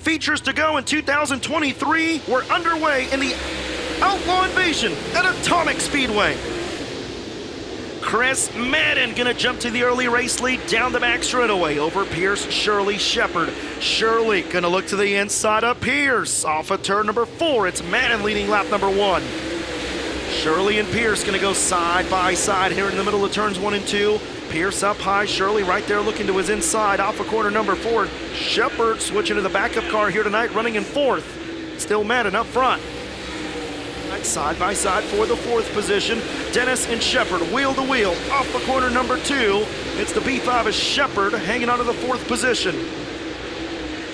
features to go in 2023. We're underway in the Outlaw Invasion at Atomic Speedway. Chris Madden gonna jump to the early race lead down the back straightaway over Pierce, Shirley, Shepard. Shirley gonna look to the inside of Pierce. Off of turn number 4, it's Madden leading lap number 1. Shirley and Pierce gonna go side by side here in the middle of turns 1 and 2. Pierce up high, Shirley right there looking to his inside off of corner number 4. Shepard switching to the backup car here tonight, running in 4th. Still Madden up front. Side by side for the 4th position. Dennis and Shepard wheel to wheel off of corner number 2. It's the B5 of Shepard hanging on to the 4th position.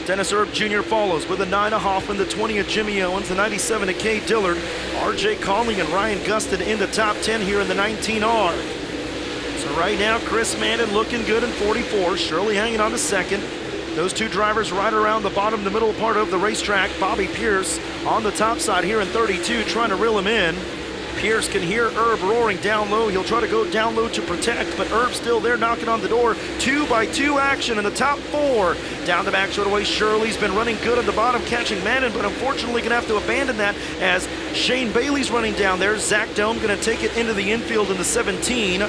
Dennis Erb Jr. follows with the 9 of Hoffman, the 20 of Jimmy Owens, the 97 of Kay Dillard. R.J. Conley and Ryan Gustin in the top 10 here in the 19R. So right now, Chris Madden looking good in 44. Shirley hanging on to 2nd. Those two drivers right around the bottom, the middle part of the racetrack. Bobby Pierce on the top side here in 32, trying to reel him in. Pierce can hear Erb roaring down low. He'll try to go down low to protect, but Erb's still there knocking on the door. 2x2 action in the top 4. Down the back straightaway, Shirley's been running good on the bottom, catching Madden, but unfortunately gonna have to abandon that as Shane Bailey's running down there. Zach Dome gonna take it into the infield in the 17.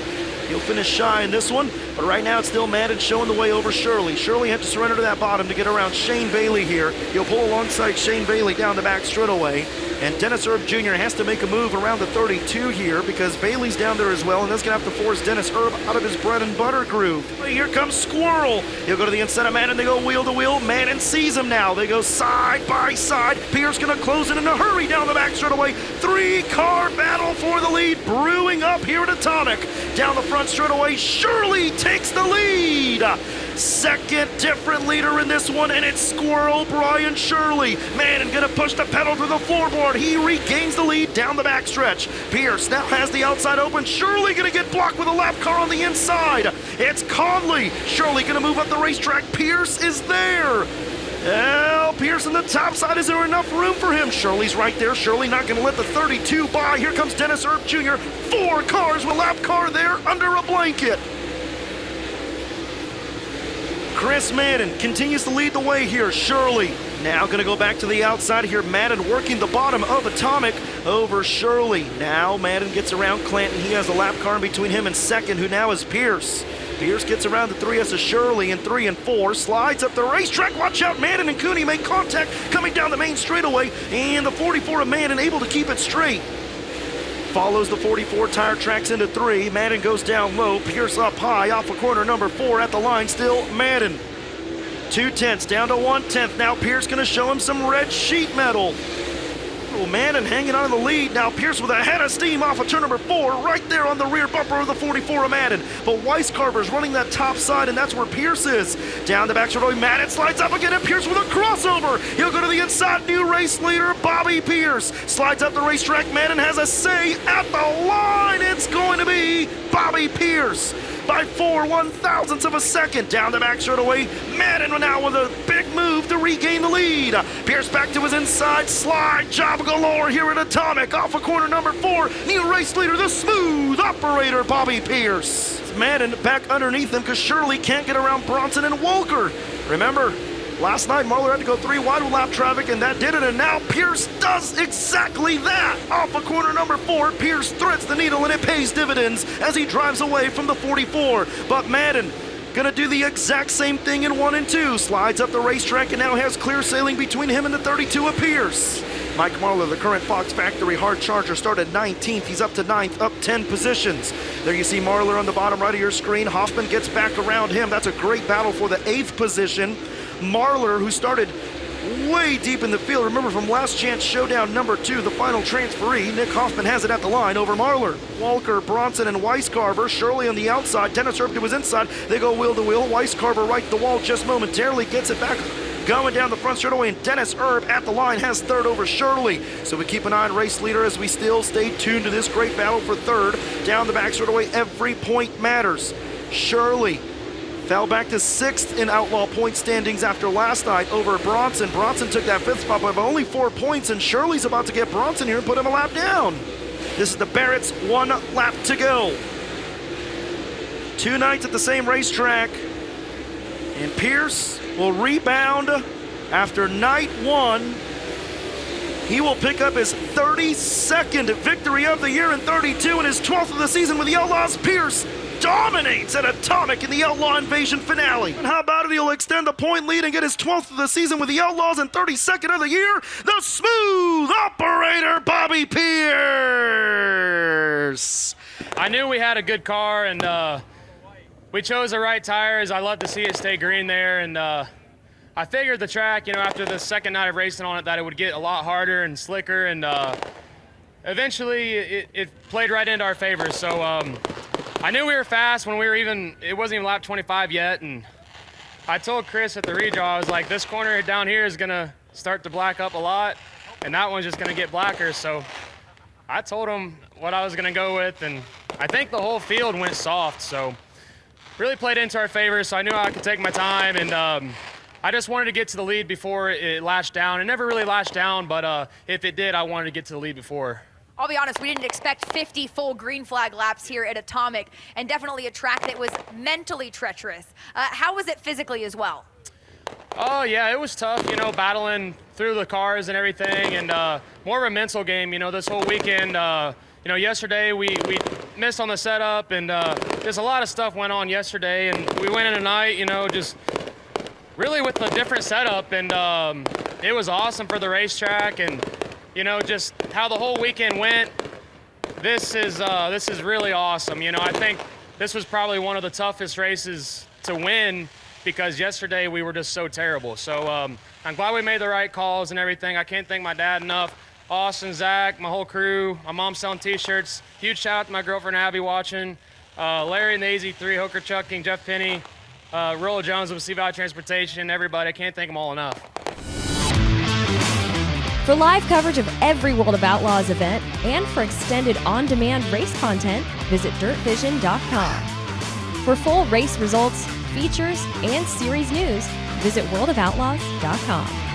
He'll finish shy in this one, but right now it's still Madden showing the way over Shirley. Shirley had to surrender to that bottom to get around Shane Bailey here. He'll pull alongside Shane Bailey down the back straightaway. And Dennis Erb Jr. has to make a move around the 32 here because Bailey's down there as well, and that's going to have to force Dennis Erb out of his bread and butter groove. Here comes Squirrel. He'll go to the inside of Madden. They go wheel to wheel. Madden sees him now. They go side by side. Pierce going to close it in a hurry down the back straightaway. 3-car battle for the lead brewing up here at Atomic. Down the front straightaway, Shirley takes the lead. Second different leader in this one, and it's Squirrel Brian Shirley. Madden gonna push the pedal to the floorboard. He regains the lead down the backstretch. Pierce now has the outside open. Shirley gonna get blocked with a lap car on the inside. It's Conley. Shirley gonna move up the racetrack. Pierce is there. Well, Pierce on the top side. Is there enough room for him? Shirley's right there. Shirley not going to let the 32 by. Here comes Dennis Erb Jr. 4 cars with lap car there under a blanket. Chris Madden continues to lead the way here. Shirley now going to go back to the outside here. Madden working the bottom of Atomic over Shirley. Now Madden gets around Clanton. He has a lap car in between him and 2nd, who now is Pierce. Pierce gets around the 3S of Shirley in 3 and 4, slides up the racetrack. Watch out, Madden and Cooney make contact coming down the main straightaway, and the 44 of Madden able to keep it straight. Follows the 44, tire tracks into 3. Madden goes down low, Pierce up high off of corner number 4 at the line, still Madden. 2/10 down to 1/10. Now Pierce gonna show him some red sheet metal. Oh, Madden hanging on to the lead. Now Pierce with a head of steam off of turn number 4, right there on the rear bumper of the 44 of Madden. But Weiscarver's running that top side, and that's where Pierce is. Down the back straightaway, Madden slides up again, and Pierce with a crossover. He'll go to the inside, new race leader, Bobby Pierce. Slides up the racetrack, Madden has a say at the line. It's going to be Bobby Pierce by 4/1,000ths of a second. Down the back straightaway, Madden now with a big move to regain the lead. Pierce back to his inside, slide job galore here at Atomic. Off of corner number 4, new race leader, the smooth operator, Bobby Pierce. Madden back underneath him because Shirley can't get around Bronson and Walker. Remember, last night Marler had to go 3 wide with lap traffic, and that did it, and now Pierce does exactly that. Off of corner number 4, Pierce threads the needle, and it pays dividends as he drives away from the 44. But Madden gonna do the exact same thing in 1 and 2. Slides up the racetrack and now has clear sailing between him and the 32 of Pierce. Mike Marler, the current Fox Factory hard charger, started 19th. He's up to 9th, up 10 positions. There you see Marler on the bottom right of your screen. Hoffman gets back around him. That's a great battle for the 8th position. Marler, who started way deep in the field. Remember from Last Chance Showdown number 2, the final transferee, Nick Hoffman has it at the line over Marler. Walker, Bronson, and Weiscarver. Shirley on the outside. Dennis Erb to his inside. They go wheel to wheel. Weiscarver right to the wall just momentarily. Gets it back going down the front straightaway, and Dennis Erb at the line has 3rd over Shirley. So we keep an eye on race leader as we still stay tuned to this great battle for 3rd. Down the back straightaway, every point matters. Shirley fell back to 6th in Outlaw point standings after last night over Bronson. Bronson took that 5th spot by only 4 points, and Shirley's about to get Bronson here and put him a lap down. This is the Barretts, 1 lap to go. 2 nights at the same racetrack, and Pierce will rebound After night one, he will pick up his 32nd victory of the year in 32 and his 12th of the season with the Outlaws. Pierce dominates at Atomic in the Outlaw Invasion finale. And how about it? He'll extend the point lead and get his 12th of the season with the Outlaws and 32nd of the year. The smooth operator, Bobby Pierce. I knew we had a good car, and we chose the right tires. I love to see it stay green there, and I figured the track, after the second night of racing on it, that it would get a lot harder and slicker, and eventually it played right into our favor. So I knew we were fast when it wasn't even lap 25 yet, and I told Chris at the redraw, I was like, this corner down here is gonna start to black up a lot, and that one's just gonna get blacker. So I told him what I was gonna go with, and I think the whole field went soft, so really played into our favor. So I knew I could take my time, and I just wanted to get to the lead before it latched down. It never really latched down, but if it did, I wanted to get to the lead before. I'll be honest, we didn't expect 50 full green flag laps here at Atomic, and definitely a track that was mentally treacherous. How was it physically as well? Oh yeah, it was tough, battling through the cars and everything, and more of a mental game, this whole weekend. Yesterday we missed on the setup, and just a lot of stuff went on yesterday, and we went in tonight, just really with a different setup, and it was awesome for the racetrack, and just how the whole weekend went. This is really awesome. I think this was probably one of the toughest races to win because yesterday we were just so terrible. So I'm glad we made the right calls and everything. I can't thank my dad enough. Austin, Zach, my whole crew, my mom selling t-shirts. Huge shout out to my girlfriend Abby watching. Larry and the AZ3, Hooker Chucking, Jeff Penny, Rolla Jones with Sea Valley Transportation, everybody. I can't thank them all enough. For live coverage of every World of Outlaws event and for extended on-demand race content, visit dirtvision.com. For full race results, features, and series news, visit worldofoutlaws.com.